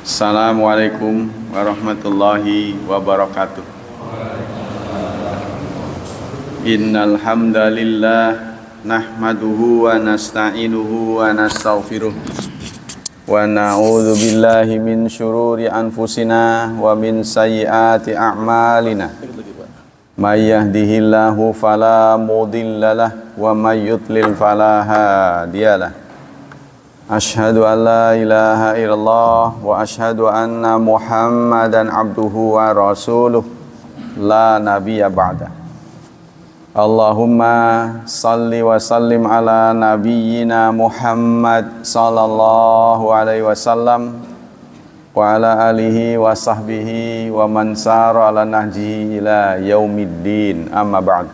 Assalamualaikum warahmatullahi wabarakatuh. Innal hamdalillah nahmaduhu wa nasta'inuhu wa nastaghfiruh wa na'udzu billahi min syururi anfusina wa min sayyiati a'malina. May yahdihillahu fala mudhillalah wa may yudlil fala hadiyalah. Asyhadu an la ilaha illallah wa asyhadu anna Muhammadan abduhu wa rasuluh la nabiyya ba'da. Allahumma salli wa sallim ala nabiyyina Muhammad sallallahu alaihi wasallam wa ala alihi wa sahbihi wa man sara ala nahjihi ila yaumiddin, amma ba'd.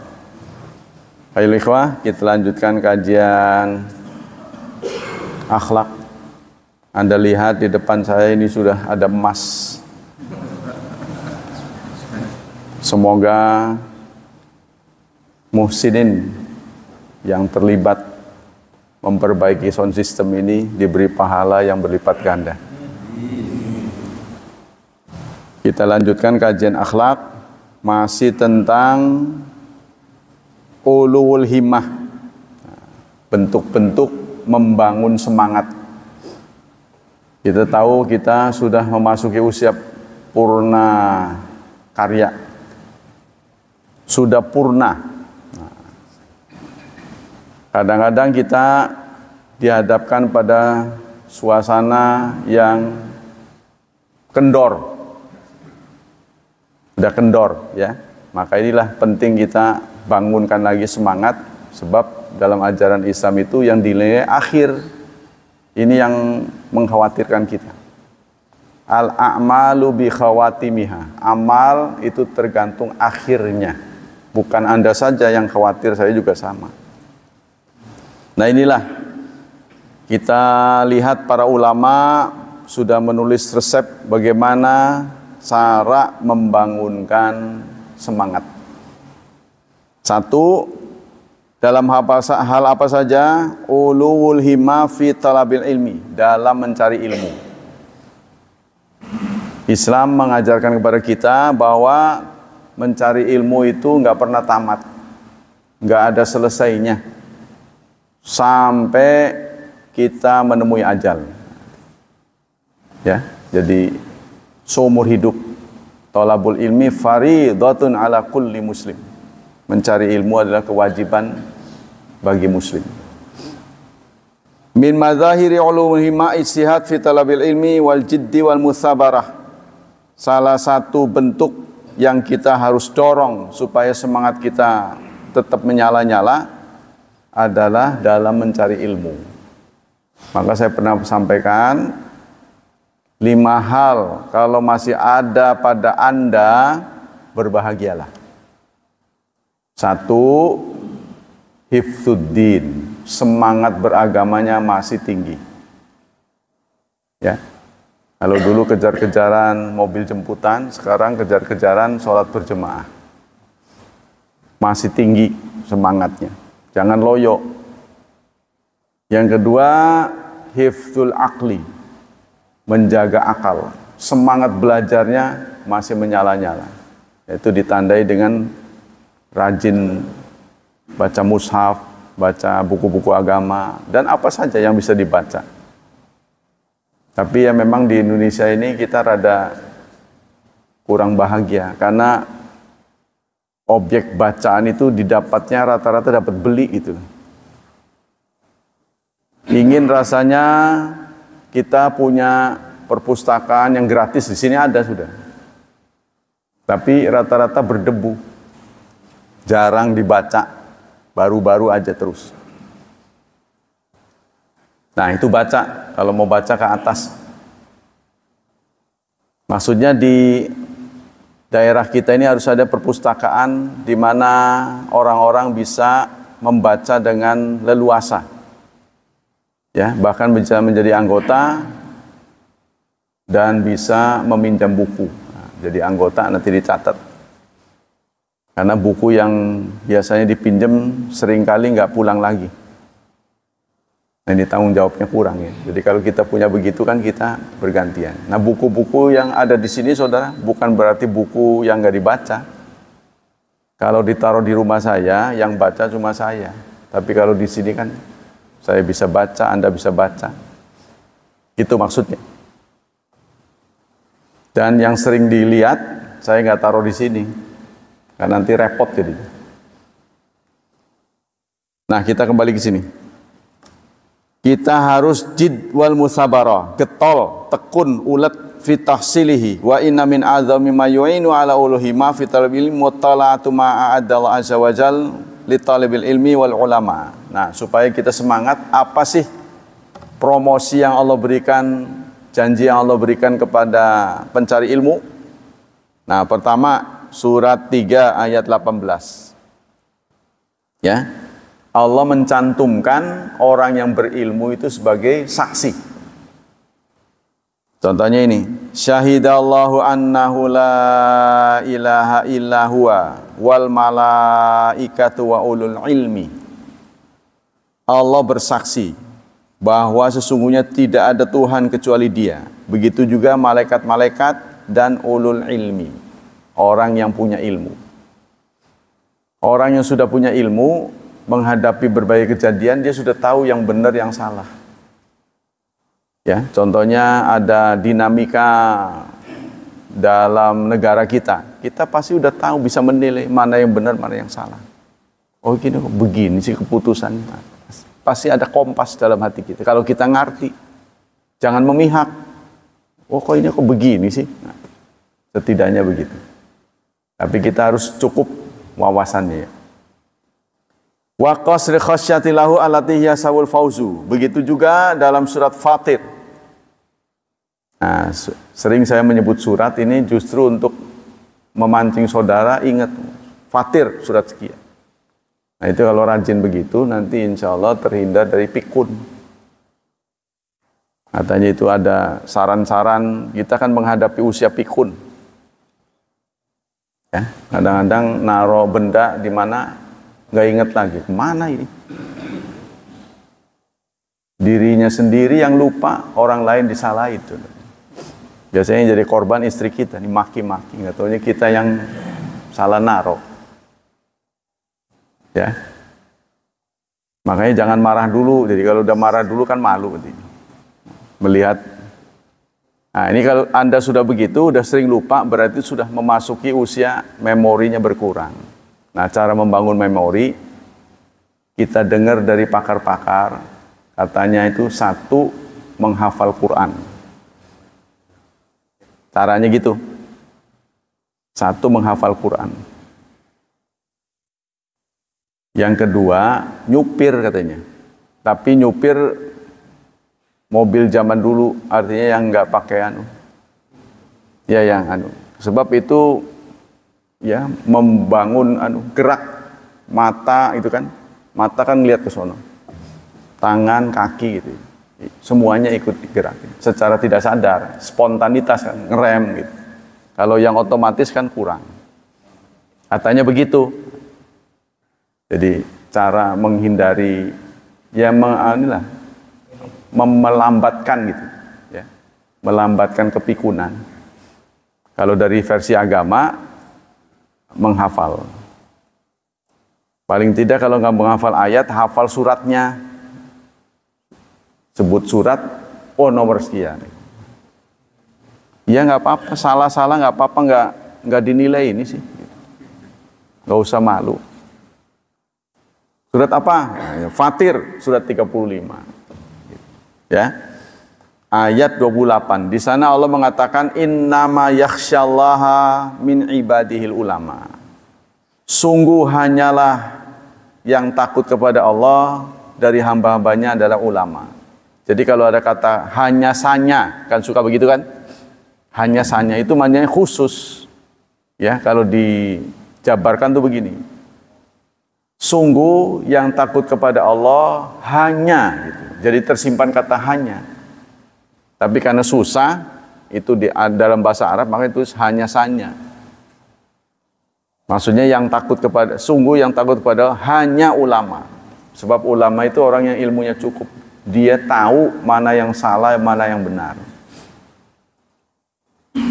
Ayo ikhwah, kita lanjutkan kajian akhlak. Anda lihat di depan saya ini sudah ada emas. Semoga muhsinin yang terlibat memperbaiki sound system ini diberi pahala yang berlipat ganda. Kita lanjutkan kajian akhlak, masih tentang ulul himmah, bentuk-bentuk membangun semangat. Kita tahu kita sudah memasuki usia purna karya, sudah purna. Kadang-kadang kita dihadapkan pada suasana yang kendor, sudah kendor ya. Maka inilah penting kita bangunkan lagi semangat, sebab dalam ajaran Islam itu yang dinilai akhir, ini yang mengkhawatirkan kita. Al-a'malu bi khawatimiha. Amal itu tergantung akhirnya. Bukan Anda saja yang khawatir, saya juga sama. Nah inilah, kita lihat para ulama sudah menulis resep bagaimana cara membangunkan semangat. Satu, dalam hal apa saja? Ulul himmah fi talabil ilmi, dalam mencari ilmu. Islam mengajarkan kepada kita bahwa mencari ilmu itu nggak pernah tamat, nggak ada selesainya sampai kita menemui ajal. Ya, jadi seumur hidup. Talabul ilmi fardhatun ala kulli muslim. Mencari ilmu adalah kewajiban bagi muslim. Min madzahiri ulumul himmah ijtihad fi talabil ilmi wal jiddi wal musabarah. Salah satu bentuk yang kita harus dorong supaya semangat kita tetap menyala-nyala adalah dalam mencari ilmu. Maka saya pernah sampaikan 5 hal kalau masih ada pada Anda, berbahagialah. 1, hifdzuddin, semangat beragamanya masih tinggi. Ya. Kalau dulu kejar-kejaran mobil jemputan, sekarang kejar-kejaran sholat berjemaah. Masih tinggi semangatnya. Jangan loyo. Yang kedua, hifdzul aqli, menjaga akal. Semangat belajarnya masih menyala-nyala. Itu ditandai dengan rajin baca mushaf, baca buku-buku agama, dan apa saja yang bisa dibaca. Tapi ya memang di Indonesia ini kita rada kurang bahagia, karena objek bacaan itu didapatnya rata-rata dapat beli gitu. Ingin rasanya kita punya perpustakaan yang gratis, di sini ada sudah. Tapi rata-rata berdebu. Jarang dibaca, baru-baru aja terus. Nah itu baca, kalau mau baca ke atas. Maksudnya di daerah kita ini harus ada perpustakaan di mana orang-orang bisa membaca dengan leluasa. Ya, bahkan bisa menjadi anggota dan bisa meminjam buku. Nah, jadi anggota nanti dicatat. Karena buku yang biasanya dipinjam seringkali nggak pulang lagi. Nah, ini tanggung jawabnya kurang ya. Jadi kalau kita punya begitu kan kita bergantian. Nah, buku-buku yang ada di sini saudara bukan berarti buku yang nggak dibaca. Kalau ditaruh di rumah saya, yang baca cuma saya. Tapi kalau di sini kan saya bisa baca, Anda bisa baca. Itu maksudnya. Dan yang sering dilihat, saya nggak taruh di sini. Karena nanti repot jadi. Nah, kita kembali ke sini. Kita harus jid wal musabarah, getol, tekun, ulet fi tahsilihi wa inna min a'zami ma yu'inu ala uluhi ma fi talabil ilmi wa tala'atu ma a'adallahu azza wa jal li talibil ilmi wal ulama. Nah, supaya kita semangat, apa sih promosi yang Allah berikan, janji yang Allah berikan kepada pencari ilmu? Nah, pertama surat 3 ayat 18. Ya. Allah mencantumkan orang yang berilmu itu sebagai saksi. Contohnya ini, syahidallahu annahu la ilaha illa huwa wal malaikatu wa ulul ilmi. Allah bersaksi bahwa sesungguhnya tidak ada Tuhan kecuali Dia. Begitu juga malaikat-malaikat dan ulul ilmi, orang yang punya ilmu. Orang yang sudah punya ilmu menghadapi berbagai kejadian, dia sudah tahu yang benar yang salah. Ya, contohnya ada dinamika dalam negara kita. Kita pasti udah tahu, bisa menilai mana yang benar, mana yang salah. Oh, gini kok begini sih keputusannya. Pasti ada kompas dalam hati kita. Kalau kita ngerti, jangan memihak. Oh, kok ini kok begini sih? Nah, setidaknya begitu. Tapi kita harus cukup wawasannya ya. Wa qasri khasyatilahu allati hiya sawul fauzu. Begitu juga dalam surat Fatir. Nah, sering saya menyebut surat ini justru untuk memancing saudara ingat Fatir surat sekian. Nah, itu kalau rajin begitu nanti insya Allah terhindar dari pikun. Katanya itu ada saran-saran, kita kan menghadapi usia pikun. Ya, kadang-kadang naruh benda di mana nggak inget lagi, kemana ini? Dirinya sendiri yang lupa, orang lain disalahin. Biasanya jadi korban istri kita, nih maki-maki, nggak taunya kita yang salah naruh. Ya, makanya jangan marah dulu. Jadi kalau udah marah dulu kan malu. Melihat, nah ini kalau Anda sudah begitu, udah sering lupa, berarti sudah memasuki usia memorinya berkurang. Nah, cara membangun memori, kita dengar dari pakar-pakar, katanya itu satu, menghafal Quran. Caranya gitu. Satu, menghafal Quran. Yang kedua, nyupir katanya. Tapi nyupir mobil zaman dulu, artinya yang nggak pakai anu. Ya, yang anu. Sebab itu ya membangun gerak mata itu kan, mata kan lihat ke sono, tangan, kaki gitu, semuanya ikut gerak secara tidak sadar, spontanitas kan, ngerem gitu. Kalau yang otomatis kan kurang. Katanya begitu. Jadi cara menghindari ya melambatkan gitu, ya, melambatkan kepikunan. Kalau dari versi agama, menghafal. Paling tidak kalau nggak menghafal ayat, hafal suratnya. Sebut surat, oh nomor sekian. Ya nggak apa-apa, salah-salah nggak apa-apa, nggak dinilai ini sih. Nggak usah malu. Surat apa? Fatir, surat 35. Ya. Ayat 28. Di sana Allah mengatakan innama yakhsyallaha min ibadihil ulama. Sungguh hanyalah yang takut kepada Allah dari hamba-hambanya adalah ulama. Jadi kalau ada kata hanya sanya, kan suka begitu kan? Hanya sanya itu maknanya khusus. Ya, kalau dijabarkan tuh begini. Sungguh yang takut kepada Allah hanya gitu. Jadi tersimpan kata hanya. Tapi karena susah, itu dalam bahasa Arab, maka itu hanya sanya. Maksudnya yang takut kepada, sungguh yang takut kepada hanya ulama. Sebab ulama itu orang yang ilmunya cukup. Dia tahu mana yang salah, mana yang benar.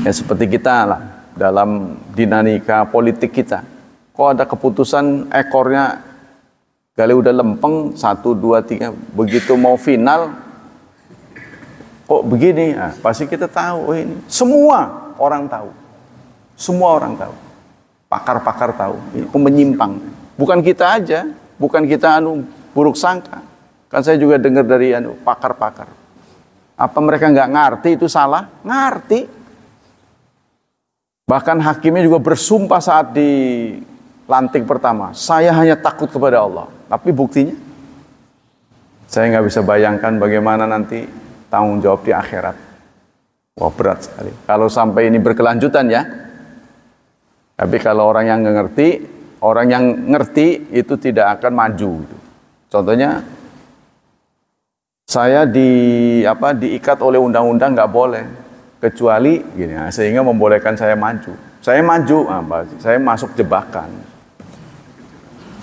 Ya seperti kita lah dalam dinamika politik kita. Kok ada keputusan ekornya kali udah lempeng 1, 2, 3, begitu mau final kok begini? Nah, pasti kita tahu. Oh ini semua orang tahu. Semua orang tahu. Pakar-pakar tahu. Ini menyimpang. Bukan kita aja, bukan kita buruk sangka. Kan saya juga dengar dari pakar-pakar. Apa mereka nggak ngerti itu salah? Ngerti. Bahkan hakimnya juga bersumpah saat di lantik pertama, saya hanya takut kepada Allah. Tapi buktinya, saya nggak bisa bayangkan bagaimana nanti tanggung jawab di akhirat. Wah berat sekali. Kalau sampai ini berkelanjutan ya. Tapi kalau orang yang nggak ngerti, orang yang ngerti itu tidak akan maju. Contohnya, saya diikat oleh undang-undang nggak boleh. Kecuali gini, sehingga membolehkan saya maju. Saya maju, saya masuk jebakan.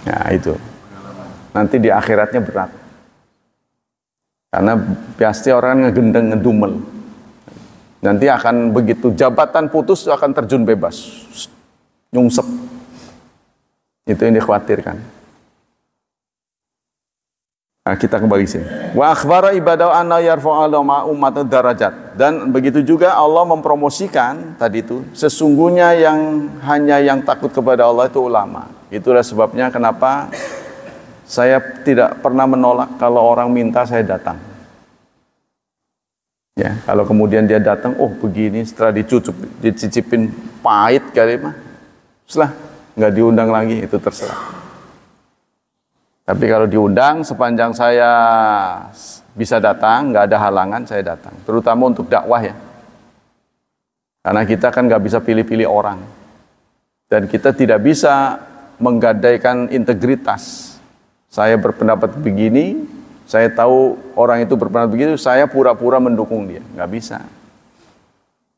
Ya itu. Nanti di akhiratnya berat. Karena pasti orang ngegendeng, ngedumel. Nanti akan begitu jabatan putus akan terjun bebas. Nyungsep. Itu yang dikhawatirkan. Nah, kita kembali sini. Wa akhbara ibadahu anna yarfa'u ummatu darajat. Dan begitu juga Allah mempromosikan tadi itu, sesungguhnya yang takut kepada Allah itu ulama. Itulah sebabnya kenapa saya tidak pernah menolak kalau orang minta saya datang. Ya, kalau kemudian dia datang, oh begini, setelah dicicipin pahit kali mah, setelah nggak diundang lagi, itu terserah. Tapi kalau diundang, sepanjang saya bisa datang, nggak ada halangan, saya datang. Terutama untuk dakwah ya. Karena kita kan nggak bisa pilih-pilih orang. Dan kita tidak bisa menggadaikan integritas. Saya berpendapat begini, saya tahu orang itu berpendapat begitu, saya pura-pura mendukung dia. Nggak bisa.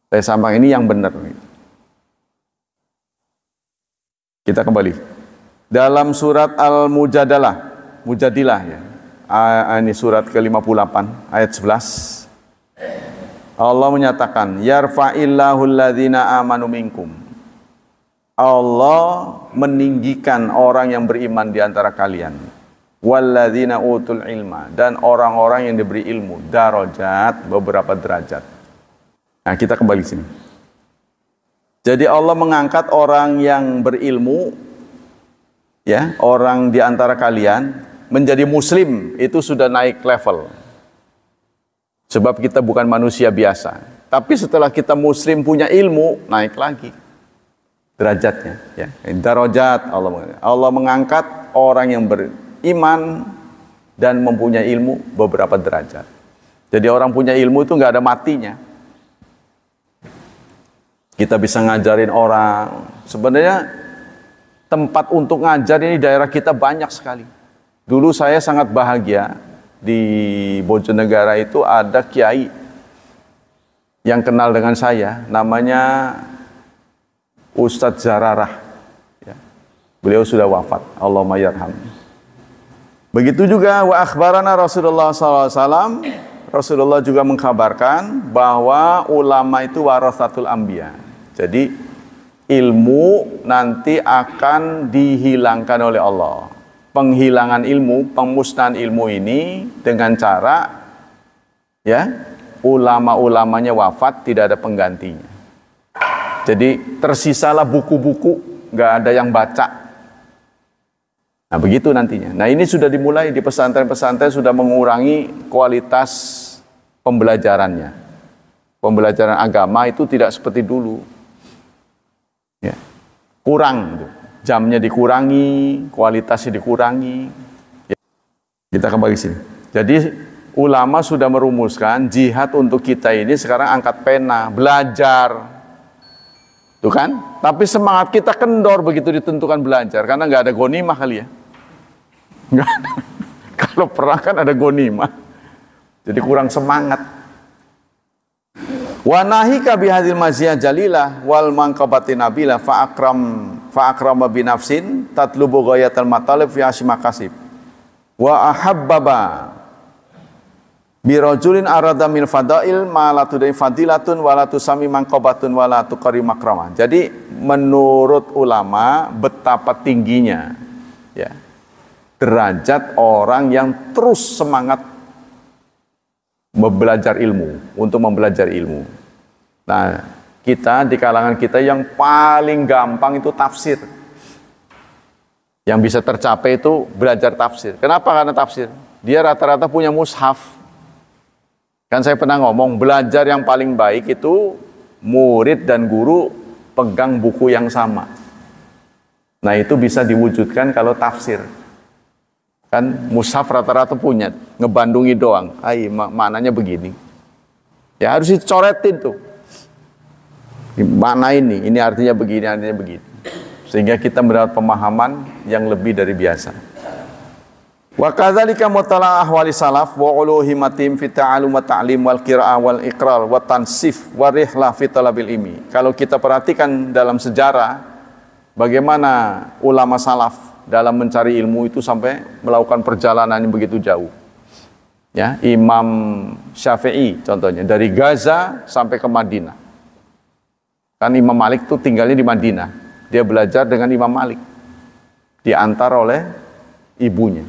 Saya sambang ini yang benar. Kita kembali. Dalam surat Mujadilah ya. Ini surat ke-58 ayat 11. Allah menyatakan, yarfa'illahu alladhina amanu minkum. Allah meninggikan orang yang beriman di antara kalian. Walladzina utul ilma, dan orang-orang yang diberi ilmu, darajat, beberapa derajat. Nah, kita kembali sini. Jadi Allah mengangkat orang yang berilmu, ya, orang di antara kalian menjadi muslim, itu sudah naik level. Sebab kita bukan manusia biasa. Tapi setelah kita muslim punya ilmu, naik lagi derajatnya, ya. Darajat Allah mengangkat orang yang beriman dan mempunyai ilmu beberapa derajat. Jadi orang punya ilmu itu nggak ada matinya. Kita bisa ngajarin orang. Sebenarnya tempat untuk ngajar ini daerah kita banyak sekali. Dulu saya sangat bahagia di Bojonegara itu ada kiai yang kenal dengan saya, namanya Ustadz Zararah. Ya. Beliau sudah wafat, Allahumma yarham. Begitu juga wa akhbarana Rasulullah SAW. Rasulullah juga mengkabarkan bahwa ulama itu warasatul anbiya. Jadi ilmu nanti akan dihilangkan oleh Allah. Penghilangan ilmu, pemusnahan ilmu ini dengan cara ya ulama-ulamanya wafat, tidak ada penggantinya. Jadi tersisalah buku-buku, nggak ada yang baca. Nah begitu nantinya. Nah ini sudah dimulai di pesantren-pesantren, sudah mengurangi kualitas pembelajarannya. Pembelajaran agama itu tidak seperti dulu. Ya. Kurang, jamnya dikurangi, kualitasnya dikurangi. Ya. Kita kembali sini. Jadi ulama sudah merumuskan jihad untuk kita ini sekarang angkat pena, belajar. Tuh kan? Tapi semangat kita kendor begitu ditentukan belajar, karena nggak ada ghanimah kali ya. Nggak ada. Kalau perang kan ada ghanimah. Jadi kurang semangat. Wa nahika bihadil maziyah jalilah wal manqabati nabila fa akrama bi nafsin tatlubu ghayatal matalib fi asmakasib wa ahabbaba birajulin arada min fadail ma la tudai fadilatun wa la tusami manqabatun wa la tuqari makramah. Jadi menurut ulama betapa tingginya ya derajat orang yang terus semangat belajar ilmu, untuk mempelajari ilmu. Nah, kita di kalangan kita yang paling gampang itu tafsir. Yang bisa tercapai itu belajar tafsir. Kenapa? Karena tafsir. Dia rata-rata punya mushaf. Kan saya pernah ngomong, belajar yang paling baik itu murid dan guru pegang buku yang sama. Nah, itu bisa diwujudkan kalau tafsir. Kan mushaf rata-rata punya, ngebandungi doang. Maknanya begini. Ya harus dicoretin tuh. Mana ini artinya begini, artinya begini. Sehingga kita mendapat pemahaman yang lebih dari biasa. Wa kadzalika mutala ahwali salaf wa uluhimatim fi ta'allum wa ta'lim wal qira'ah wal iqrar wa tansif wa rihlah fi talabil ilmi. Kalau kita perhatikan dalam sejarah bagaimana ulama salaf dalam mencari ilmu itu sampai melakukan perjalanan yang begitu jauh. Ya, Imam Syafi'i contohnya dari Gaza sampai ke Madinah. Kan Imam Malik itu tinggalnya di Madinah. Dia belajar dengan Imam Malik, diantar oleh ibunya.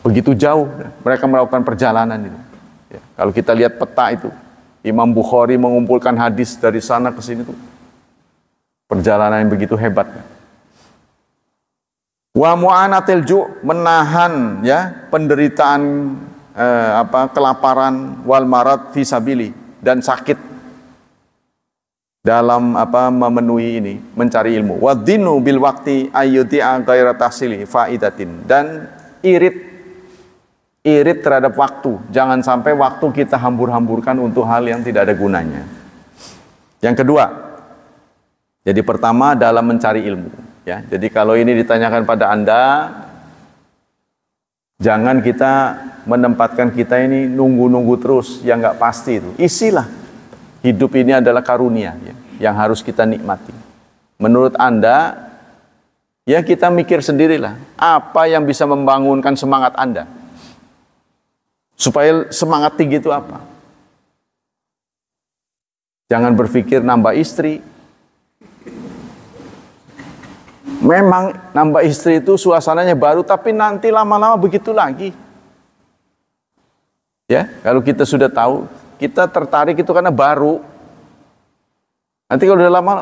Begitu jauh mereka melakukan perjalanan ini. Ya, kalau kita lihat peta itu, Imam Bukhari mengumpulkan hadis dari sana ke sini tuh, perjalanan yang begitu hebat. Wa mu'anatil ju', menahan ya penderitaan kelaparan, wal marad fi sabili, dan sakit dalam memenuhi ini, mencari ilmu. Wadinu bil waqti ayyuti'a ghaira tahsili faidatin, dan irit terhadap waktu. Jangan sampai waktu kita hambur-hamburkan untuk hal yang tidak ada gunanya. Yang kedua, jadi pertama dalam mencari ilmu ya. Jadi kalau ini ditanyakan pada Anda, jangan kita menempatkan kita ini nunggu-nunggu terus yang nggak pasti itu. Isilah. Hidup ini adalah karunia ya, yang harus kita nikmati. Menurut Anda, ya kita mikir sendirilah, apa yang bisa membangunkan semangat Anda? Supaya semangat tinggi itu apa? Jangan berpikir nambah istri. Memang nambah istri itu suasananya baru, tapi nanti lama-lama begitu lagi. Ya, kalau kita sudah tahu, kita tertarik itu karena baru. Nanti kalau udah lama,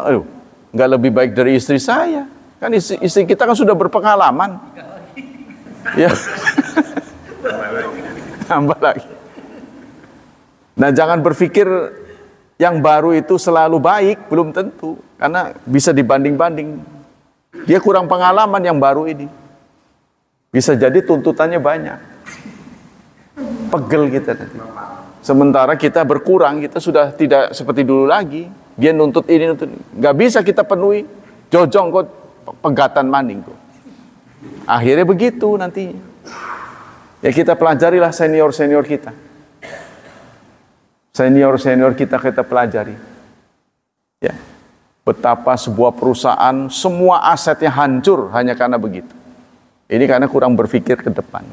nggak lebih baik dari istri saya. Kan istri kita kan sudah berpengalaman. Ya. Tambah lagi. Nah, jangan berpikir yang baru itu selalu baik, belum tentu. Karena bisa dibanding-banding. Dia kurang pengalaman yang baru ini. Bisa jadi tuntutannya banyak. Pegel kita nanti. Sementara kita berkurang, kita sudah tidak seperti dulu lagi. Dia nuntut ini, nuntut ini. Nggak bisa kita penuhi. Jojong kok, pegatan maning kok. Akhirnya begitu nantinya. Ya kita pelajarilah senior-senior kita. Senior-senior kita pelajari. Ya. Betapa sebuah perusahaan, semua asetnya hancur hanya karena begitu. Ini karena kurang berpikir ke depan.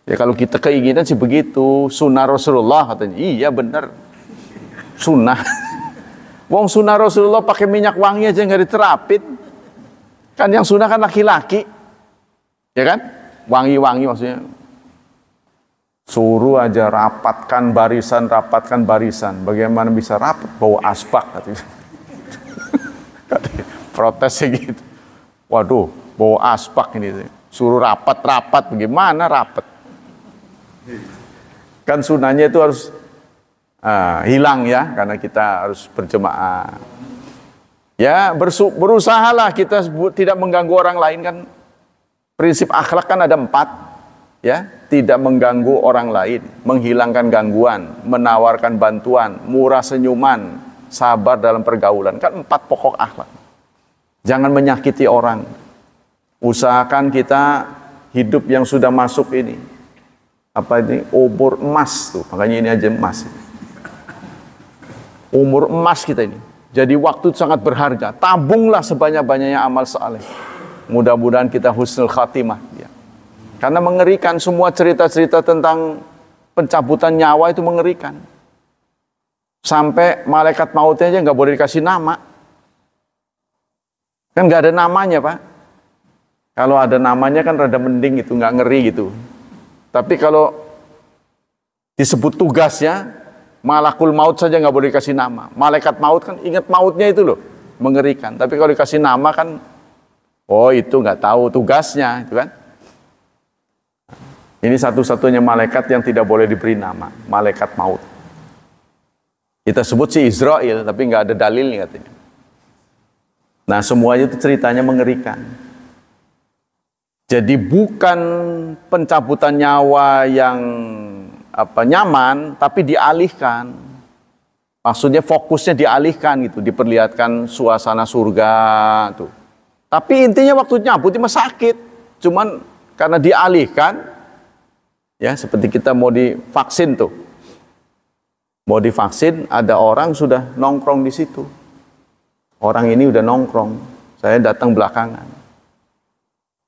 Ya kalau kita keinginan sih begitu, sunnah Rasulullah katanya. Iya benar, sunnah. Wong sunnah Rasulullah pakai minyak wangi aja nggak diterapin. Kan yang sunnah kan laki-laki, ya kan? Wangi-wangi maksudnya. Suruh aja rapatkan barisan. Bagaimana bisa rapat? Bau asbak katanya. Protesnya gitu. Waduh, bau asbak ini. Suruh rapat, bagaimana rapat? Kan sunahnya itu harus hilang ya, karena kita harus berjemaah. Ya, berusahalah kita tidak mengganggu orang lain kan. Prinsip akhlak kan ada 4, ya, tidak mengganggu orang lain, menghilangkan gangguan, menawarkan bantuan, murah senyuman, sabar dalam pergaulan, kan 4 pokok akhlak. Jangan menyakiti orang. Usahakan kita hidup yang sudah masuk ini. Apa ini? Umur emas tuh. Makanya ini aja emas. Umur emas kita ini. Jadi waktu itu sangat berharga. Tabunglah sebanyak-banyaknya amal saleh. Mudah-mudahan kita husnul khatimah. Ya. Karena mengerikan semua cerita-cerita tentang pencabutan nyawa itu mengerikan. Sampai malaikat mautnya aja nggak boleh dikasih nama. Kan nggak ada namanya, Pak. Kalau ada namanya kan rada mending gitu, nggak ngeri gitu. Tapi kalau disebut tugasnya, malakul maut saja nggak boleh dikasih nama. Malaikat maut kan ingat mautnya itu loh, mengerikan. Tapi kalau dikasih nama kan, oh itu nggak tahu tugasnya, itu kan. Ini satu-satunya malaikat yang tidak boleh diberi nama, malaikat maut. Kita sebut si Israel, tapi nggak ada dalilnya katanya. Nah semuanya itu ceritanya mengerikan. Jadi bukan pencabutan nyawa yang nyaman, tapi dialihkan. Maksudnya fokusnya dialihkan gitu, diperlihatkan suasana surga tuh. Tapi intinya waktu nyabut itu sakit, cuman karena dialihkan, ya seperti kita mau divaksin tuh. Mau divaksin, ada orang sudah nongkrong di situ. Orang ini udah nongkrong, saya datang belakangan.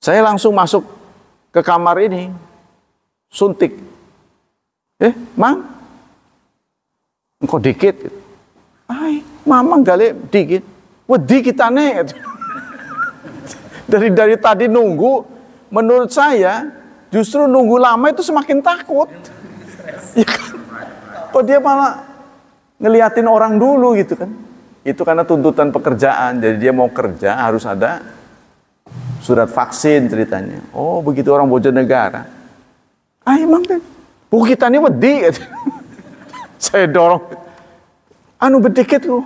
Saya langsung masuk ke kamar ini, suntik. Mang, engkau dikit. Ay, mama gale dikit. Wedi kita nih. Dari tadi nunggu, menurut saya justru nunggu lama itu semakin takut. Ya kan? Kok dia malah ngeliatin orang dulu gitu kan? Itu karena tuntutan pekerjaan, jadi dia mau kerja harus ada surat vaksin ceritanya. Oh begitu orang Bojonegara. Emang kan, buku kita ini wedi. Saya dorong. Anu bedikit loh.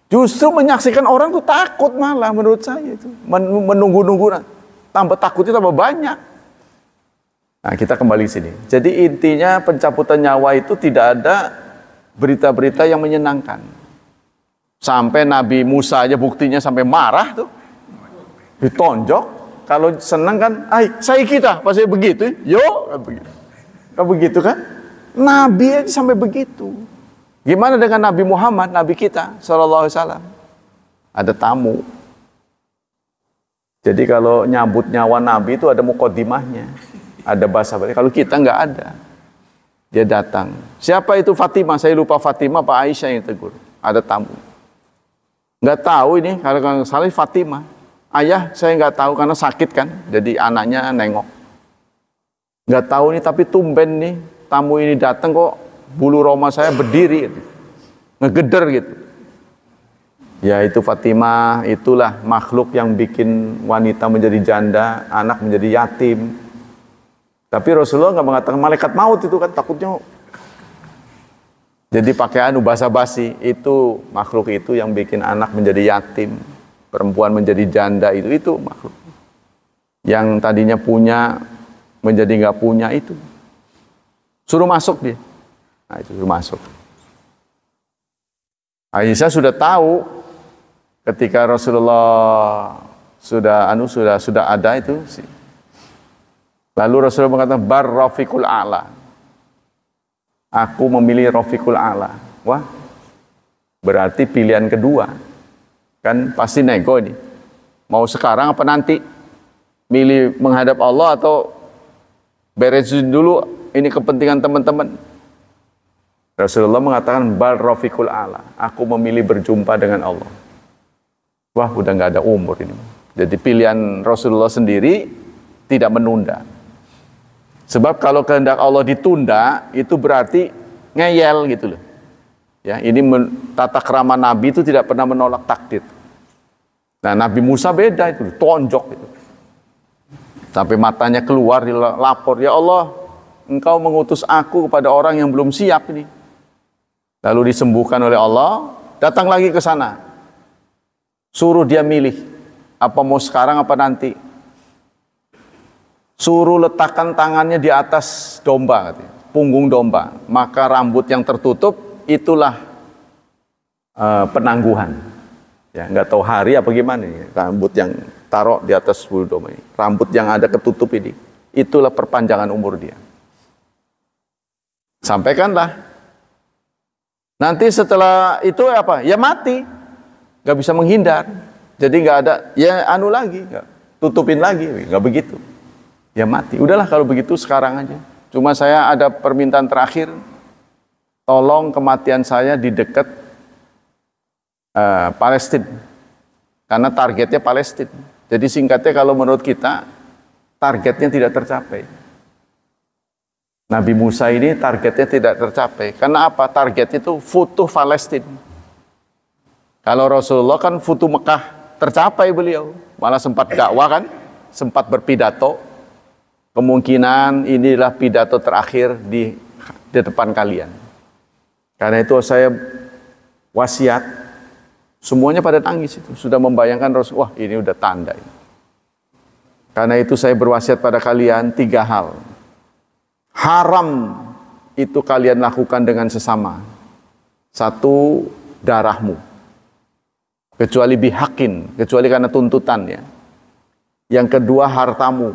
Justru menyaksikan orang tuh takut malah menurut saya itu. Menunggu-nunggu, tambah takutnya tambah banyak. Nah kita kembali sini. Jadi intinya pencabutan nyawa itu tidak ada berita-berita yang menyenangkan. Sampai Nabi Musa aja buktinya sampai marah tuh. Ditonjok. Kalau senang kan, saya kita pasti begitu. Yo, kan begitu. Kan begitu kan? Nabi aja sampai begitu. Gimana dengan Nabi Muhammad, Nabi kita sallallahu alaihi wasallam? Ada tamu. Jadi kalau nyambut nyawa Nabi itu ada mukodimahnya. Ada bahasa balik. Kalau kita nggak ada. Dia datang. Siapa itu Fatimah? Saya lupa Fatimah, Pak Aisyah yang tegur. Ada tamu. Nggak tahu ini, kalau salah Fatimah. Ayah saya nggak tahu karena sakit kan. Jadi anaknya nengok. Nggak tahu nih, tapi tumben nih tamu ini datang kok bulu roma saya berdiri. Gitu. Ngegeder gitu. Ya itu Fatimah, itulah makhluk yang bikin wanita menjadi janda, anak menjadi yatim. Tapi Rasulullah nggak mengatakan malaikat maut itu kan takutnya. Jadi pakai basa-basi, itu makhluk itu yang bikin anak menjadi yatim, perempuan menjadi janda, itu makhluk. Yang tadinya punya menjadi nggak punya itu. Suruh masuk dia. Nah itu suruh masuk. Aisyah sudah tahu ketika Rasulullah sudah ada itu. Lalu Rasulullah mengatakan bar rafiqul a'la. Aku memilih Rafiqul A'la. Wah, berarti pilihan kedua. Kan pasti nego ini. Mau sekarang apa nanti? Milih menghadap Allah atau beresin dulu ini kepentingan teman-teman. Rasulullah mengatakan bal Rafiqul A'la. Aku memilih berjumpa dengan Allah. Wah, udah nggak ada umur ini. Jadi pilihan Rasulullah sendiri tidak menunda. Sebab kalau kehendak Allah ditunda, itu berarti ngeyel gitu loh. Ya, ini tata krama Nabi itu tidak pernah menolak takdir. Nah, Nabi Musa beda itu, tonjok itu. Sampai matanya keluar, lapor, ya Allah, Engkau mengutus aku kepada orang yang belum siap ini. Lalu disembuhkan oleh Allah, datang lagi ke sana. Suruh dia milih, apa mau sekarang apa nanti. Suruh letakkan tangannya di atas domba, punggung domba. Maka rambut yang tertutup itulah penangguhan. Ya, nggak tahu hari apa gimana ini. Rambut yang taruh di atas bulu domba ini. Rambut yang ada ketutup ini. Itulah perpanjangan umur dia. Sampaikanlah. Nanti setelah itu apa? Ya mati. Nggak bisa menghindar. Jadi nggak ada, ya anu lagi. Tutupin lagi. Nggak begitu. Ya mati. Udahlah kalau begitu sekarang aja. Cuma saya ada permintaan terakhir, tolong kematian saya di dekat Palestina, karena targetnya Palestina. Jadi singkatnya kalau menurut kita, targetnya tidak tercapai. Nabi Musa ini targetnya tidak tercapai. Karena apa? Targetnya itu Futuh Palestina. Kalau Rasulullah kan Futuh Mekah tercapai beliau. Malah sempat dakwah kan, sempat berpidato. Kemungkinan inilah pidato terakhir di depan kalian. Karena itu saya wasiat, semuanya pada nangis itu. Sudah membayangkan Rasulullah, wah ini udah tanda ini. Karena itu saya berwasiat pada kalian 3 hal. Haram itu kalian lakukan dengan sesama. 1, darahmu. Kecuali bihakin, kecuali karena tuntutan ya. Yang kedua, hartamu.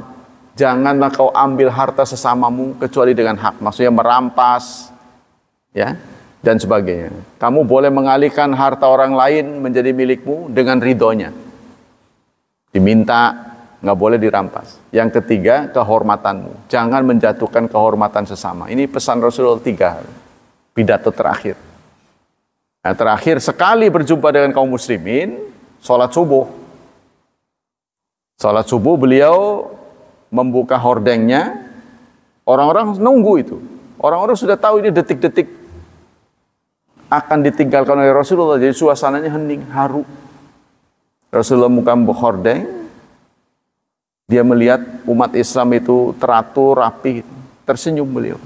Janganlah kau ambil harta sesamamu kecuali dengan hak. Maksudnya merampas, ya, dan sebagainya. Kamu boleh mengalihkan harta orang lain menjadi milikmu dengan ridhonya. Diminta, nggak boleh dirampas. Yang ketiga, kehormatanmu. Jangan menjatuhkan kehormatan sesama. Ini pesan Rasulullah 3, pidato terakhir. Nah, terakhir sekali berjumpa dengan kaum muslimin, sholat subuh. Sholat subuh beliau membuka hordengnya, orang-orang nunggu itu. Orang-orang sudah tahu ini detik-detik akan ditinggalkan oleh Rasulullah, jadi suasananya hening, haru. Rasulullah buka hordeng, dia melihat umat Islam itu teratur, rapi, tersenyum beliau.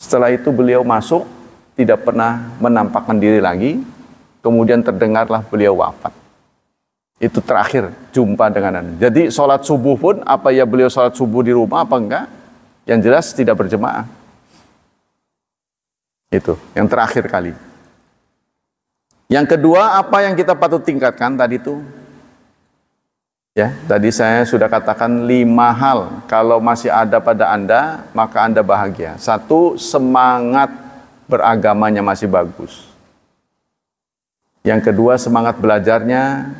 Setelah itu beliau masuk, tidak pernah menampakkan diri lagi, kemudian terdengarlah beliau wafat. Itu terakhir jumpa dengan Anda. Jadi sholat subuh pun, apa ya beliau sholat subuh di rumah apa enggak, yang jelas tidak berjemaah. Itu, yang terakhir kali. Yang kedua, apa yang kita patut tingkatkan tadi itu? Ya, tadi saya sudah katakan 5 hal. Kalau masih ada pada Anda, maka Anda bahagia. 1, semangat beragamanya masih bagus. Yang kedua, semangat belajarnya.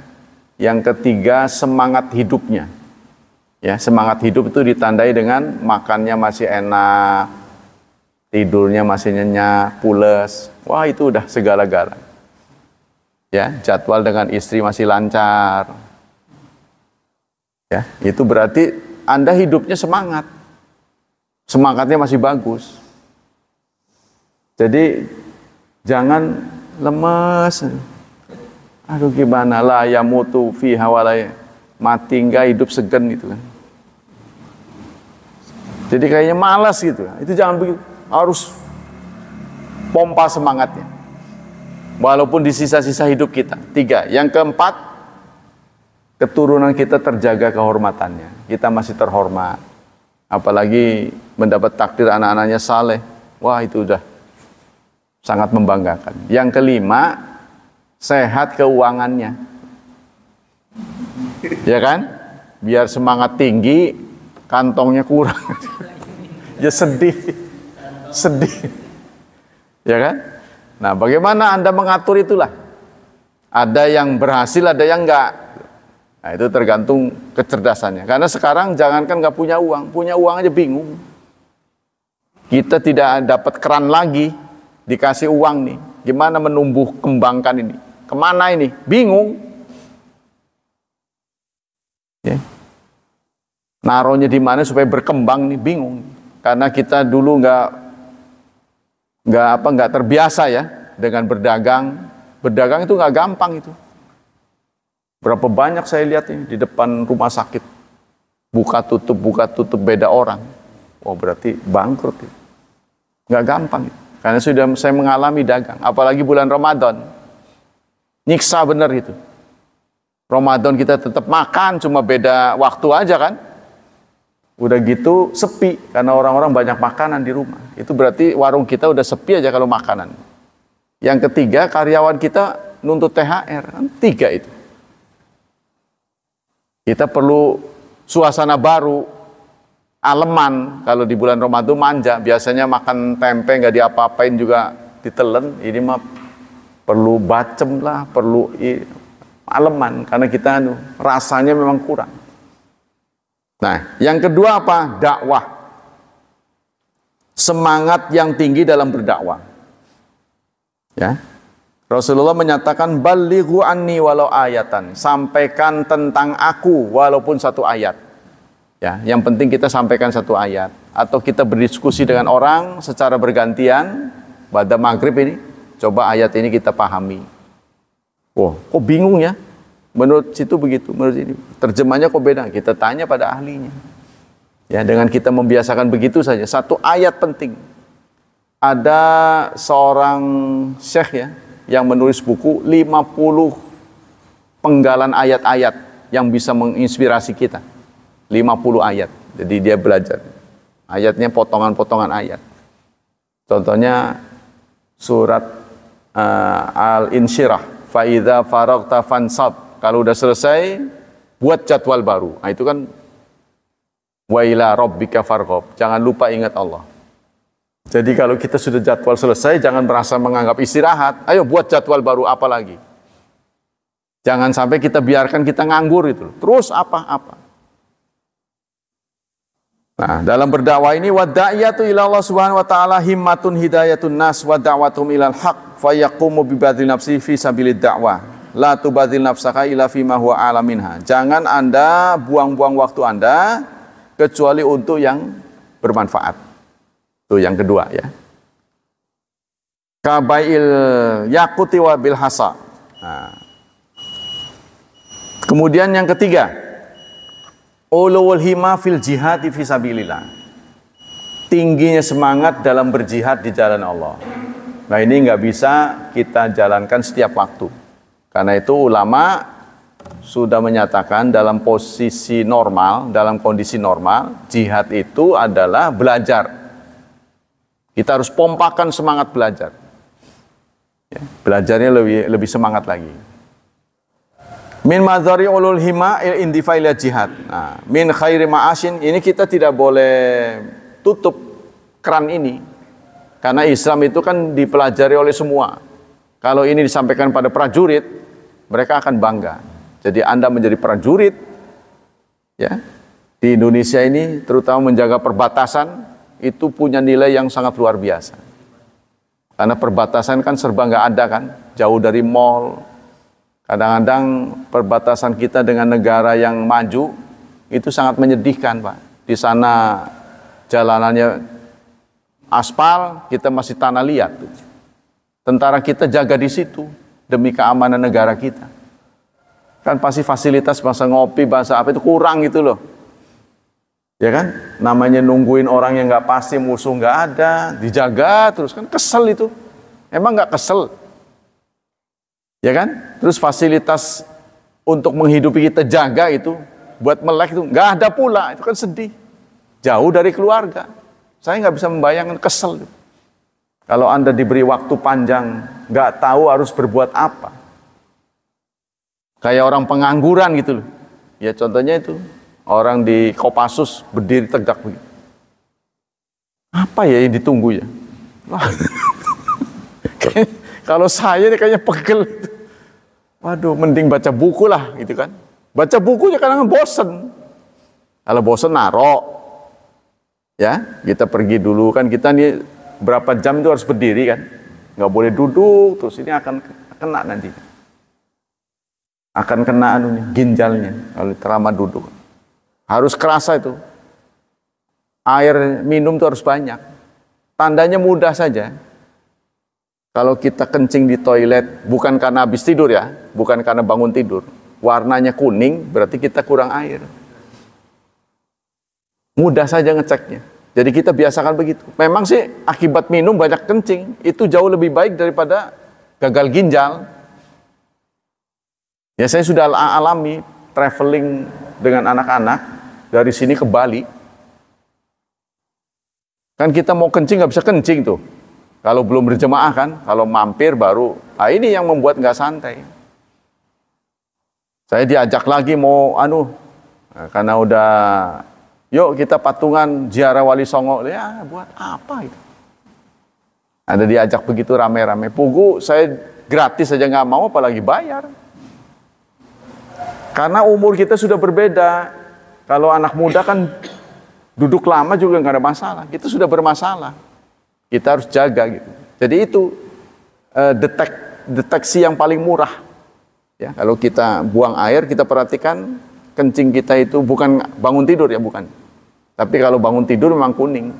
Yang ketiga, semangat hidupnya. Ya, semangat hidup itu ditandai dengan makannya masih enak, tidurnya masih nyenyak, pules. Wah, itu udah segala-gala. Ya, jadwal dengan istri masih lancar. Ya, itu berarti Anda hidupnya semangat. Semangatnya masih bagus. Jadi jangan lemes. Aduh gimana lah ya mutu fi hawalaya. Mati enggak, hidup segan gitu kan. Jadi kayaknya malas gitu. Itu jangan begitu. Harus pompa semangatnya. Walaupun di sisa-sisa hidup kita. 3. Yang keempat, keturunan kita terjaga kehormatannya. Kita masih terhormat. Apalagi mendapat takdir anak-anaknya saleh. Wah itu udah sangat membanggakan. Yang kelima, sehat keuangannya. Ya kan? Biar semangat tinggi, kantongnya kurang. Ya sedih. Sedih. Ya kan? Nah, bagaimana Anda mengatur itulah? Ada yang berhasil, ada yang enggak. Nah, itu tergantung kecerdasannya. Karena sekarang jangankan enggak punya uang aja bingung. Kita tidak dapat keran lagi, dikasih uang nih. Gimana menumbuh kembangkan ini? Kemana ini? Bingung. Ya. Naruhnya di mana supaya berkembang nih? Bingung. Karena kita dulu nggak terbiasa ya dengan berdagang. Berdagang itu nggak gampang itu. Berapa banyak saya lihat ini di depan rumah sakit. Buka tutup beda orang. Wah berarti bangkrut ya. Nggak gampang itu. Karena sudah saya mengalami dagang. Apalagi bulan Ramadan. Nyiksa bener itu. Ramadan kita tetap makan, cuma beda waktu aja kan. Udah gitu sepi, karena orang-orang banyak makanan di rumah. Itu berarti warung kita udah sepi aja kalau makanan. Yang ketiga, karyawan kita nuntut THR. 3 itu. Kita perlu suasana baru, aleman. Kalau di bulan Ramadan manja, biasanya makan tempe nggak diapa-apain juga ditelen. Ini mah perlu bacem lah, perlu aleman. Karena kita rasanya memang kurang. Nah, yang kedua apa? Dakwah. semangat yang tinggi dalam berdakwah. Ya. Rasulullah menyatakan balighu anni walau ayatan, sampaikan tentang aku walaupun satu ayat. Ya, yang penting kita sampaikan satu ayat. Atau kita berdiskusi dengan orang secara bergantian pada maghrib ini, coba ayat ini kita pahami. Wah, kok bingung ya? Menurut situ begitu, menurut ini terjemahnya kok beda. Kita tanya pada ahlinya. Ya, dengan kita membiasakan begitu saja. Satu ayat penting. Ada seorang syekh ya, yang menulis buku 50 penggalan ayat-ayat yang bisa menginspirasi kita. 50 ayat. Jadi dia belajar. Ayatnya potongan-potongan ayat. Contohnya surat Al-Insyirah. Fa'idha faragta fansab. Kalau udah selesai, buat jadwal baru. Nah, itu kan wa ila rabbika farghab. Jangan lupa ingat Allah. Jadi kalau kita sudah jadwal selesai, jangan merasa menganggap istirahat. Ayo buat jadwal baru apa lagi. Jangan sampai kita biarkan kita nganggur itu. Terus apa-apa. Nah, dalam berdakwah ini wada'iyatu ila Allah Subhanahu wa taala himmatun hidayatun nas wa da'watum ilal haq fa yaqumu bi badli nafsi fi sabilid da'wah. La tubadzil nafsaka illa fima huwa a'la minha. Jangan Anda buang-buang waktu Anda kecuali untuk yang bermanfaat. Itu yang kedua ya. Kabail yaquti wa bil hasa. Nah. Kemudian yang ketiga, ulul himma fil jihad fi sabilillah. Tingginya semangat dalam berjihad di jalan Allah. Nah, ini nggak bisa kita jalankan setiap waktu. Karena itu ulama sudah menyatakan dalam posisi normal, dalam kondisi normal, jihad itu adalah belajar. Kita harus pompakan semangat belajar. Ya, belajarnya lebih semangat lagi. Min madhari ulul hima il indifaila jihad. Nah, min khairi ma'asyin, ini kita tidak boleh tutup keran ini. Karena Islam itu kan dipelajari oleh semua. Kalau ini disampaikan pada prajurit, mereka akan bangga. Jadi Anda menjadi prajurit ya. Di Indonesia ini terutama menjaga perbatasan itu punya nilai yang sangat luar biasa. Karena perbatasan kan serba nggak ada kan, jauh dari mall. Kadang-kadang perbatasan kita dengan negara yang maju itu sangat menyedihkan, Pak. Di sana jalanannya aspal, kita masih tanah liat. Tentara kita jaga di situ demi keamanan negara kita. Kan pasti fasilitas bahasa ngopi, bahasa apa itu kurang gitu loh. Ya kan, namanya nungguin orang yang nggak pasti, musuh nggak ada, dijaga terus kan kesel itu. Emang nggak kesel? Ya kan? Terus fasilitas untuk menghidupi kita jaga itu, buat melek itu nggak ada pula, itu kan sedih. Jauh dari keluarga. Saya nggak bisa membayangkan, kesel. Kalau Anda diberi waktu panjang, nggak tahu harus berbuat apa. Kayak orang pengangguran gitu loh. Ya contohnya itu. Orang di Kopassus berdiri tegak begitu. Apa ya yang ditunggu ya? Kalau saya ini kayaknya pegel. Waduh, mending baca buku lah gitu kan. Baca bukunya kadang bosen. Kalau bosen narok. Ya, kita pergi dulu kan, kita nih berapa jam itu harus berdiri kan. Nggak boleh duduk, terus ini akan kena nanti. Akan kena ginjalnya kalau terlama duduk. Harus kerasa itu. Air minum itu harus banyak. Tandanya mudah saja. Kalau kita kencing di toilet, bukan karena habis tidur ya, bukan karena bangun tidur. Warnanya kuning, berarti kita kurang air. Mudah saja ngeceknya. Jadi kita biasakan begitu. Memang sih akibat minum banyak kencing, itu jauh lebih baik daripada gagal ginjal. Ya saya sudah alami traveling dengan anak-anak. Dari sini ke Bali, kan kita mau kencing nggak bisa kencing tuh. Kalau belum berjemaah kan, kalau mampir baru. Nah ini yang membuat nggak santai. Saya diajak lagi mau karena udah, yuk kita patungan ziarah Wali Songo. Ya buat apa itu? Ada diajak begitu rame-rame. Pugu saya gratis aja nggak mau, apalagi bayar. Karena umur kita sudah berbeda. Kalau anak muda kan duduk lama juga nggak ada masalah. Kita sudah bermasalah. Kita harus jaga gitu. Jadi itu deteksi yang paling murah. Ya, kalau kita buang air, kita perhatikan kencing kita itu bukan bangun tidur ya, bukan. Tapi kalau bangun tidur memang kuning.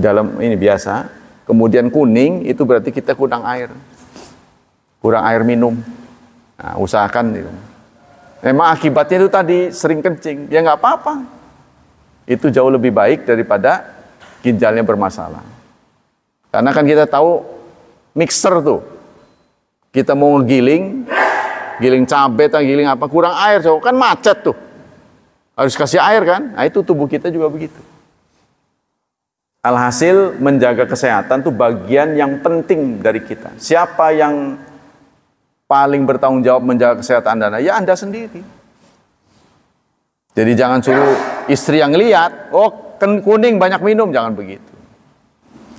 Dalam ini biasa. Kemudian kuning itu berarti kita kurang air. Kurang air minum. Nah, usahakan itu. Memang akibatnya itu tadi sering kencing. Ya nggak apa-apa. Itu jauh lebih baik daripada ginjalnya bermasalah. Karena kan kita tahu mixer tuh. Kita mau ngegiling, giling cabai atau giling apa, kurang air, kan macet tuh. Harus kasih air kan? Nah itu tubuh kita juga begitu. Alhasil menjaga kesehatan itu bagian yang penting dari kita. Siapa yang paling bertanggung jawab menjaga kesehatan Anda? Ya Anda sendiri. Jadi jangan suruh istri yang lihat, oh kuning banyak minum, jangan begitu.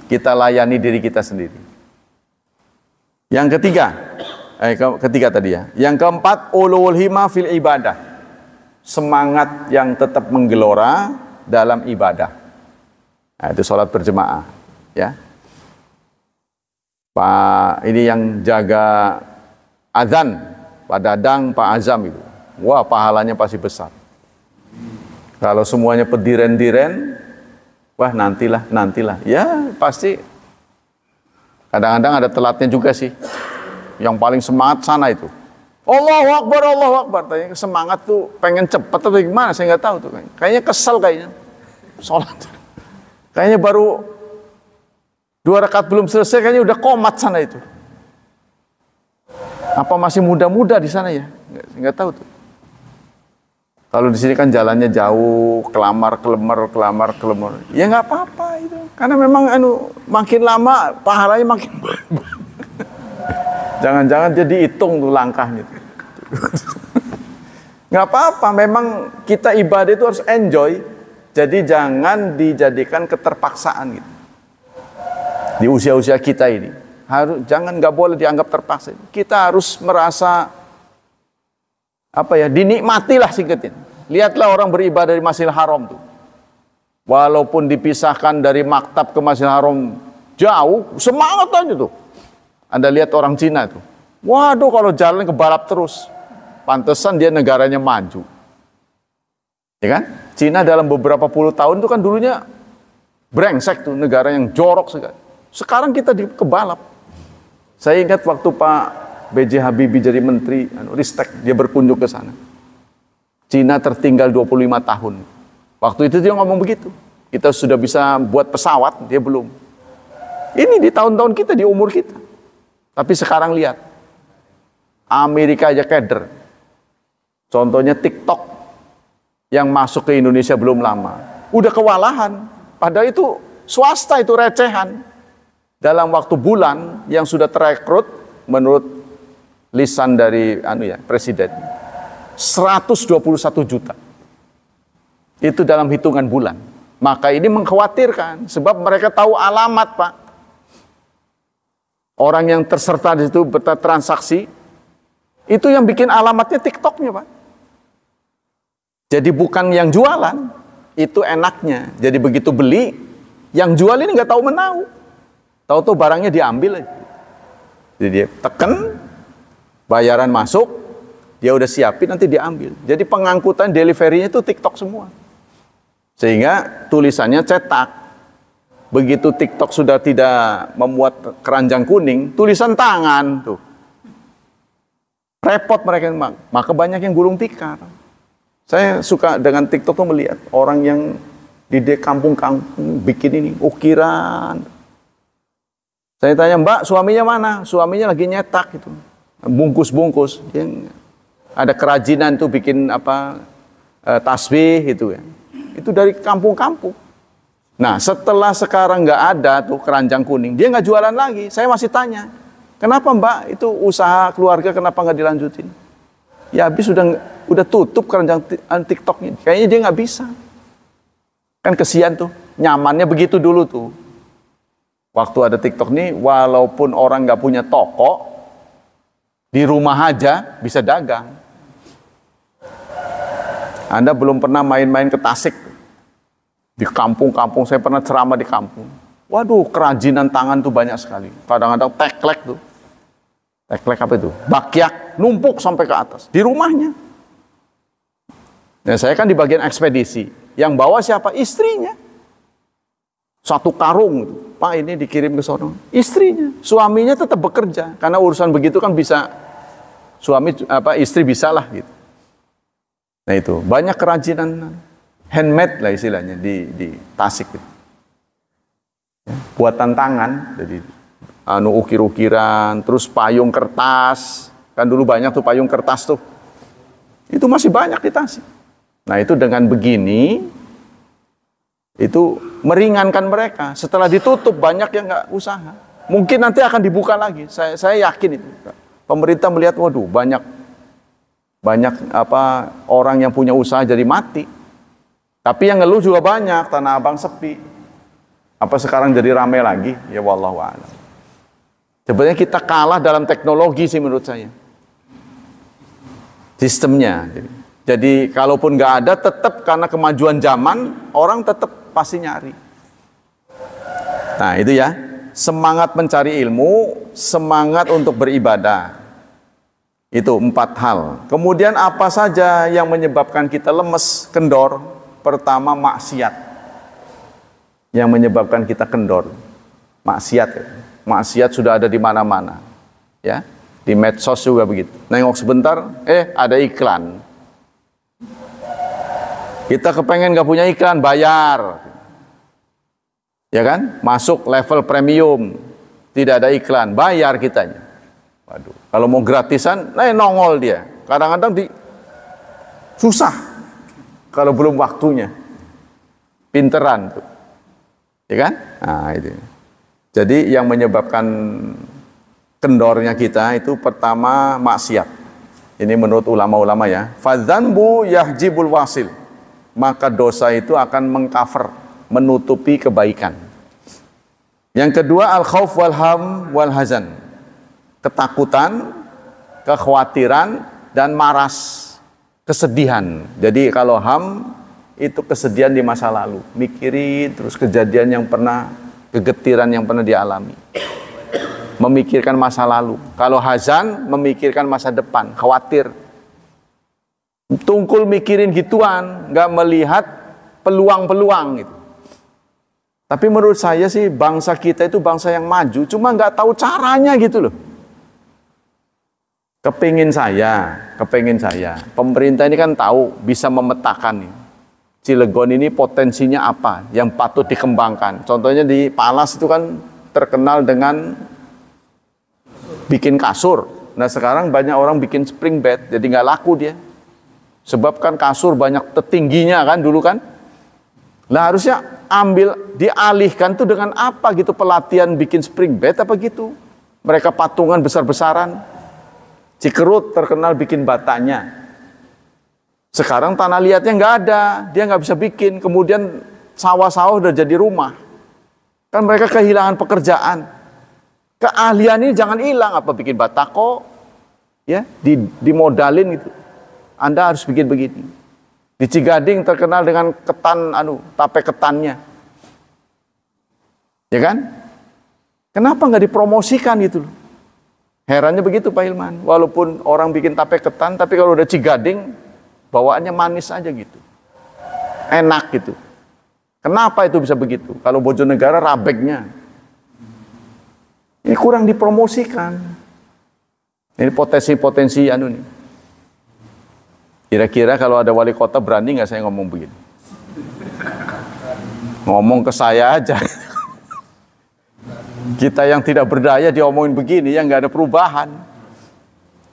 Kita layani diri kita sendiri. Yang ketiga tadi ya. Yang keempat, ulul himma fil ibadah. Semangat yang tetap menggelora dalam ibadah. Nah, itu sholat berjemaah, ya. Pak ini yang jaga azan, Pak Dadang, Pak Azam itu. Wah, pahalanya pasti besar. Kalau semuanya pediren-diren, wah nantilah. Ya, pasti. Kadang-kadang ada telatnya juga sih. Yang paling semangat sana itu. Allahu Akbar, Allahu Akbar. Tanya semangat tuh pengen cepet atau gimana, saya nggak tahu tuh. Kayaknya kesel kayaknya. Sholat. Kayaknya baru 2 rakaat belum selesai, kayaknya udah komat sana itu. Apa masih muda-muda di sana ya? Nggak tahu tuh. Kalau di sini kan jalannya jauh, kelamar kelemar. Ya nggak apa-apa itu. Karena memang makin lama pahalanya makin jangan-jangan jadi hitung tuh langkahnya. Nggak apa-apa, memang kita ibadah itu harus enjoy. Jadi jangan dijadikan keterpaksaan gitu. Di usia-usia kita ini nggak boleh dianggap terpaksa. Kita harus merasa dinikmatilah singkatin. Lihatlah orang beribadah di Masjidil Haram tuh. Walaupun dipisahkan dari maktab ke Masjidil Haram jauh, semangat aja tuh. Anda lihat orang Cina tuh. Waduh, kalau jalan kebalap terus. Pantesan dia negaranya maju. Ya kan? Cina dalam beberapa puluh tahun itu kan dulunya brengsek tuh, negara yang jorok sekali. Sekarang kita kebalap. Saya ingat waktu Pak B.J. Habibie jadi menteri, Ristek, dia berkunjung ke sana. Cina tertinggal 25 tahun. Waktu itu dia ngomong begitu. Kita sudah bisa buat pesawat, dia belum. Ini di tahun-tahun kita, di umur kita. Tapi sekarang lihat, Amerika aja keder. Contohnya TikTok. Yang masuk ke Indonesia belum lama, udah kewalahan. Padahal itu swasta, itu recehan. Dalam waktu bulan yang sudah terekrut menurut lisan dari presiden 121 juta. Itu dalam hitungan bulan. Maka ini mengkhawatirkan sebab mereka tahu alamat, Pak. Orang yang terserta di situ bertransaksi itu yang bikin alamatnya TikToknya, Pak. Jadi bukan yang jualan, itu enaknya. Jadi begitu beli, yang jual ini nggak tahu menau. Tahu-tahu barangnya diambil aja. Jadi dia tekan, bayaran masuk, dia udah siapin nanti diambil. Jadi pengangkutan deliverynya itu TikTok semua. Sehingga tulisannya cetak. Begitu TikTok sudah tidak memuat keranjang kuning, tulisan tangan tuh. Repot mereka, maka banyak yang gulung tikar. Saya suka dengan TikTok tuh melihat orang yang di kampung-kampung bikin ini ukiran. Saya tanya, Mbak, suaminya mana? Suaminya lagi nyetak gitu. Bungkus-bungkus. Ada kerajinan tuh bikin tasbih gitu ya. Itu dari kampung-kampung. Nah, setelah sekarang nggak ada tuh keranjang kuning, dia nggak jualan lagi. Saya masih tanya, kenapa Mbak? Itu usaha keluarga kenapa nggak dilanjutin? Ya habis udah tutup keranjang TikToknya. Kayaknya dia nggak bisa. Kan kesian tuh. Nyamannya begitu dulu tuh. Waktu ada TikTok nih, walaupun orang nggak punya toko, di rumah aja bisa dagang. Anda belum pernah main-main ke Tasik. Di kampung-kampung, saya pernah ceramah di kampung. Waduh, kerajinan tangan tuh banyak sekali. Kadang-kadang teklek tuh. Teklek apa itu? Bakyak, numpuk sampai ke atas. Di rumahnya. Nah, saya kan di bagian ekspedisi. Yang bawa siapa? Istrinya. Satu karung gitu. Pak, ini dikirim ke sono. Istrinya. Suaminya tetap bekerja. Karena urusan begitu kan bisa, istri bisa lah gitu. Nah itu, banyak kerajinan handmade lah istilahnya di Tasik gitu. Buatan tangan, jadi ukir-ukiran, terus payung kertas, kan dulu banyak tuh payung kertas tuh, itu masih banyak di Tasik. Nah itu dengan begini, itu meringankan mereka. Setelah ditutup banyak yang nggak usaha, mungkin nanti akan dibuka lagi. Saya yakin itu. Pemerintah melihat, waduh banyak orang yang punya usaha jadi mati. Tapi yang ngeluh juga banyak, Tanah Abang sepi. Apa sekarang jadi ramai lagi? Ya wallahu a'lam. Sebenarnya kita kalah dalam teknologi sih menurut saya. Sistemnya. Jadi kalaupun nggak ada, tetap karena kemajuan zaman, orang tetap pasti nyari. Nah itu ya, semangat mencari ilmu, semangat untuk beribadah. Itu 4 hal. Kemudian apa saja yang menyebabkan kita lemes, kendor? Pertama, maksiat. Yang menyebabkan kita kendor, maksiat. Maksiat sudah ada di mana-mana, ya. Di medsos juga begitu. Nengok sebentar, ada iklan. Kita kepengen gak punya iklan, bayar, ya kan? Masuk level premium, tidak ada iklan, bayar kitanya. Waduh, kalau mau gratisan, nongol dia. Kadang-kadang susah kalau belum waktunya. Pinteran tuh. Ya kan? Nah, itu. Jadi yang menyebabkan kendornya kita itu pertama maksiat. Ini menurut ulama-ulama ya. Fadzanbu yahjibul wasil. Maka dosa itu akan mengcover, menutupi kebaikan. Yang kedua al-khauf wal ham wal hazan. Ketakutan, kekhawatiran dan maras, kesedihan. Jadi kalau ham itu kesedihan di masa lalu, mikirin terus kejadian yang pernah, kegetiran yang pernah dialami, memikirkan masa lalu. Kalau hazan, memikirkan masa depan, khawatir. Tungkul mikirin gituan, nggak melihat peluang-peluang gitu. Tapi menurut saya sih bangsa kita itu bangsa yang maju, cuma nggak tahu caranya gitu loh. Kepingin saya, pemerintah ini kan tahu bisa memetakan nih. Cilegon ini potensinya apa yang patut dikembangkan. Contohnya di Palas itu kan terkenal dengan bikin kasur. Nah sekarang banyak orang bikin spring bed, jadi nggak laku dia. Sebab kan kasur banyak tertingginya kan dulu kan. Nah harusnya dialihkan tuh dengan apa gitu, pelatihan bikin spring bed apa gitu. Mereka patungan besar-besaran. Cikerut terkenal bikin batanya. Sekarang tanah liatnya nggak ada, dia nggak bisa bikin. Kemudian sawah-sawah udah jadi rumah. Kan mereka kehilangan pekerjaan. Keahlian ini jangan hilang. Apa bikin batako, ya, dimodalin gitu. Anda harus bikin begini. Di Cigading terkenal dengan ketan, tape ketannya, ya kan? Kenapa nggak dipromosikan gitu loh? Herannya begitu Pak Hilman. Walaupun orang bikin tape ketan, tapi kalau udah Cigading bawaannya manis aja gitu, enak gitu. Kenapa itu bisa begitu? Kalau Bojonegara rabeknya, ini kurang dipromosikan. Ini potensi-potensi nih. Kira-kira kalau ada wali kota berani nggak saya ngomong begini? Ngomong ke saya aja. Kita yang tidak berdaya diomongin begini, yang nggak ada perubahan.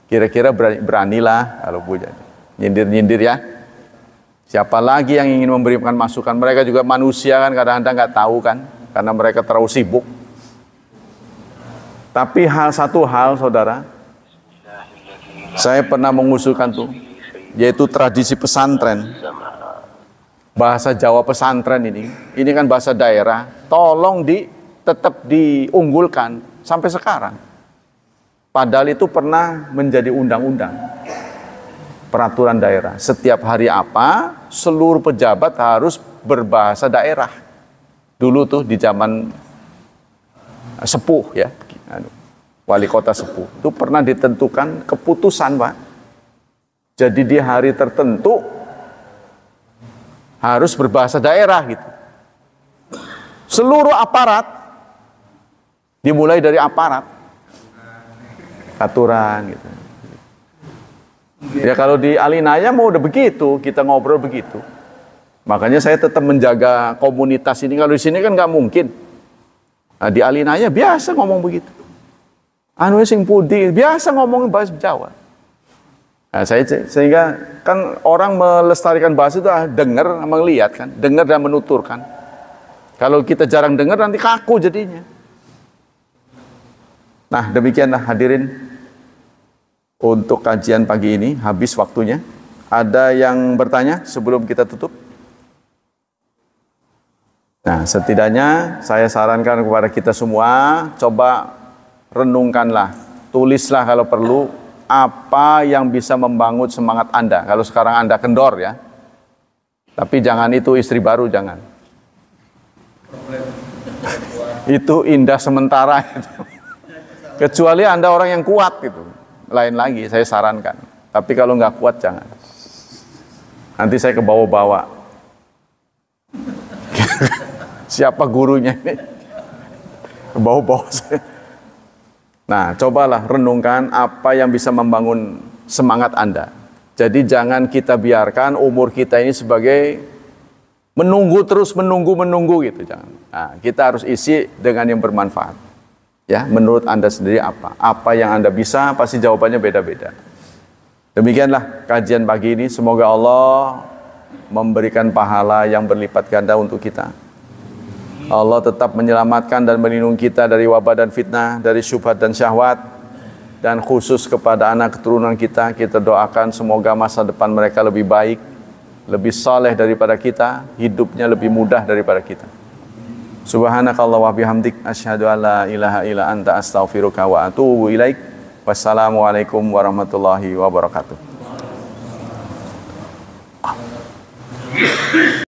Kira-kira beranilah kalau punya. Nyindir-nyindir ya. Siapa lagi yang ingin memberikan masukan? Mereka juga manusia kan, kadang-kadang nggak tahu kan, karena mereka terlalu sibuk. Tapi satu hal saudara, saya pernah mengusulkan tuh, yaitu tradisi pesantren. Bahasa Jawa pesantren ini kan bahasa daerah, tolong tetap diunggulkan sampai sekarang. Padahal itu pernah menjadi undang-undang. Peraturan daerah, setiap hari apa seluruh pejabat harus berbahasa daerah. Dulu tuh di zaman sepuh ya, wali kota sepuh. Itu pernah ditentukan keputusan, Pak. Jadi di hari tertentu harus berbahasa daerah gitu. Seluruh aparat, dimulai dari aparat, aturan gitu. Ya kalau di Alinaya mau udah begitu, kita ngobrol begitu. Makanya saya tetap menjaga komunitas ini. Kalau di sini kan nggak mungkin. Nah, di Alinaya biasa ngomong begitu. Anu sing pudi biasa ngomong bahasa Jawa. Nah, sehingga kan orang melestarikan bahasa itu dengar sama lihat kan, dengar dan menuturkan. Kalau kita jarang dengar nanti kaku jadinya. Nah, demikianlah hadirin. Untuk kajian pagi ini, habis waktunya. Ada yang bertanya sebelum kita tutup? Nah, setidaknya saya sarankan kepada kita semua, coba renungkanlah, tulislah kalau perlu, apa yang bisa membangun semangat Anda. Kalau sekarang Anda kendor ya. Tapi jangan itu istri baru, jangan. Itu indah sementara. Kecuali Anda orang yang kuat gitu. Lain lagi, saya sarankan. Tapi kalau nggak kuat, jangan. Nanti saya ke bawah-bawah. Siapa gurunya ini? Ke bawah-bawah saya. Nah, cobalah renungkan apa yang bisa membangun semangat Anda. Jadi jangan kita biarkan umur kita ini sebagai menunggu terus, menunggu gitu. Jangan. Nah, kita harus isi dengan yang bermanfaat. Ya, menurut Anda sendiri apa? Apa yang Anda bisa, pasti jawabannya beda-beda. Demikianlah kajian pagi ini. Semoga Allah memberikan pahala yang berlipat ganda untuk kita. Allah tetap menyelamatkan dan melindungi kita dari wabah dan fitnah, dari syubhat dan syahwat. Dan khusus kepada anak keturunan kita, kita doakan semoga masa depan mereka lebih baik, lebih saleh daripada kita, hidupnya lebih mudah daripada kita. Subhanakallah wa bihamdik asyhadu an la ilaha illa anta astaghfiruka wa atubu ilaik. Wassalamualaikum warahmatullahi wabarakatuh.